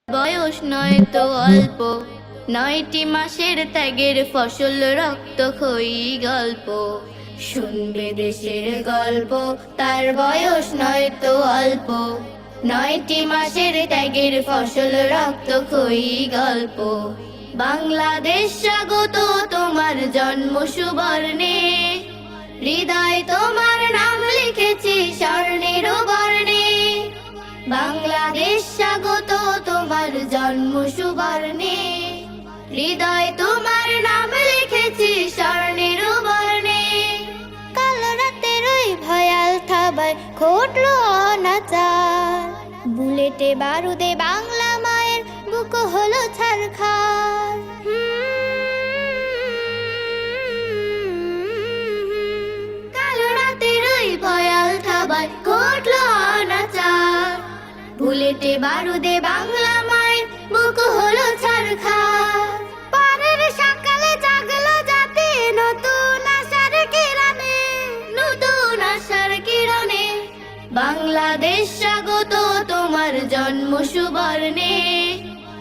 বয়স নয় তো অল্প, 9টি মাসের ত্যাগের ফসল রক্তক্ষয়ী গল্প। শুনবে দেশের গল্প, তার বয়স নয় তো অল্প, 9টি মাসের ত্যাগের ফসল রক্তক্ষয়ী গল্প। বাংলাদেশ স্বাগত তোমার জন্ম সুবর্ণে, হৃদয় তোমার নাম লিখেছি স্বর্ণের বর্ণে। বাংলাদেশ স্বাগত তোমার জন্ম সুবর্ণে, হৃদয় তোমার নাম লিখেছি স্বর্ণের বর্ণে। কাল রাতের ওই ভয়াল থাবায় ঘটলো অনাচার, বুলেটে বারুদে বাংলা মায়ের বুক হলো ছারখার। কাল রাতের ওই ভয়াল থাবায় ঘটলো অনাচার, বুলেটে বারুদে বাংলা মায়ের বুক হলো ছারখার। পরের সকালে জাগলো জাতি নতুন আশার কিরণে, নতুন আশার কিরণে। বাংলাদেশ স্বাগত তোমার জন্ম সুবর্ণে,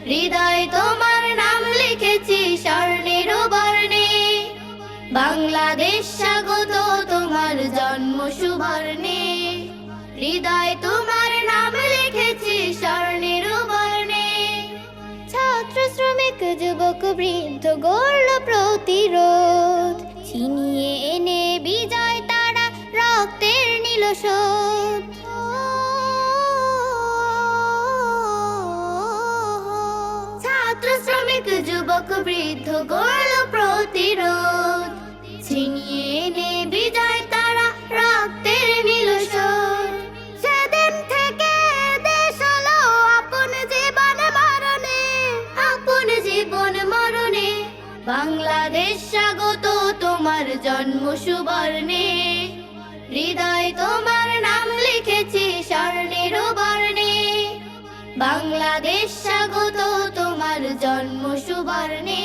হৃদয় তোমার নাম লিখেছি স্বর্ণের বর্ণে। বাংলাদেশ স্বাগত তোমার জন্ম সুবর্ণে, হৃদয় তোমার নাম লিখেছি স্বর্ণের বর্ণে। ছাত্র শ্রমিক যুবক বৃদ্ধ গড়ল প্রতিরোধ, ছিনিয়ে এনে বিজয় তারা রক্তের নিল শোধ। ছাত্র শ্রমিক যুবক বৃদ্ধ গড়ল প্রতিরোধ, ছিনিয়ে এনে বিজয় তারা রক্তের নিল শোধ। সেদিন থেকে দেশ হলো আপন জীবন মরণে, আপন জীবন মরণে। বাংলাদেশ স্বাগত তোমার জন্ম সুবর্ণে, হৃদয় তোমার নাম লিখেছি স্বর্ণের বর্ণে। বাংলাদেশ স্বাগত তোমার জন্ম সুবর্ণে,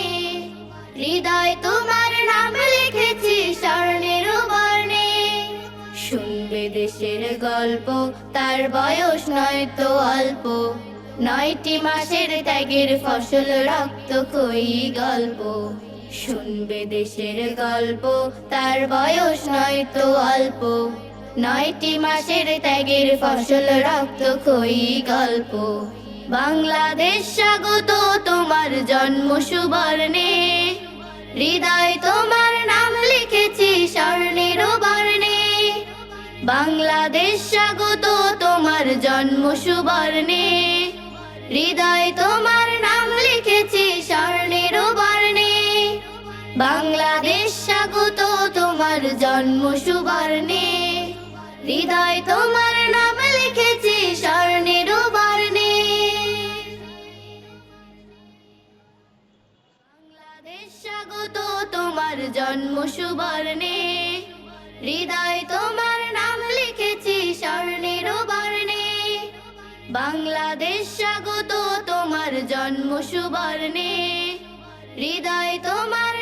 হৃদয় তোমার নাম লিখেছি স্বর্ণের বর্ণে। শুনবে দেশের গল্প, তার বয়স নয় তো অল্প, 9টি মাসের ত্যাগের ফসল রক্তক্ষয়ী গল্প। শুনবে দেশের গল্প, তার বয়স নয় তো অল্প, 9টি মাসের ত্যাগের ফসল রক্তক্ষয়ী গল্প। বাংলাদেশ স্বাগত তোমার জন্ম সুবর্ণে, হৃদয় তোমার নাম লিখেছি স্বর্ণের বর্ণে। বাংলাদেশ স্বাগত তোমার জন্ম সুবর্ণে, হৃদয় তোমার নাম লিখেছি স্বর্ণের বর্ণে। বাংলাদেশ স্বাগত তোমার জন্ম সুবর্ণে, হৃদয় তোমার নাম লিখেছি স্বর্ণের বর্ণে। বাংলাদেশ স্বাগত তোমার জন্ম সুবর্ণে, হৃদয় তোমার নাম লিখেছি স্বর্ণের বর্ণে। বাংলাদেশ স্বাগত তোমার জন্ম সুবর্ণে, হৃদয় তোমার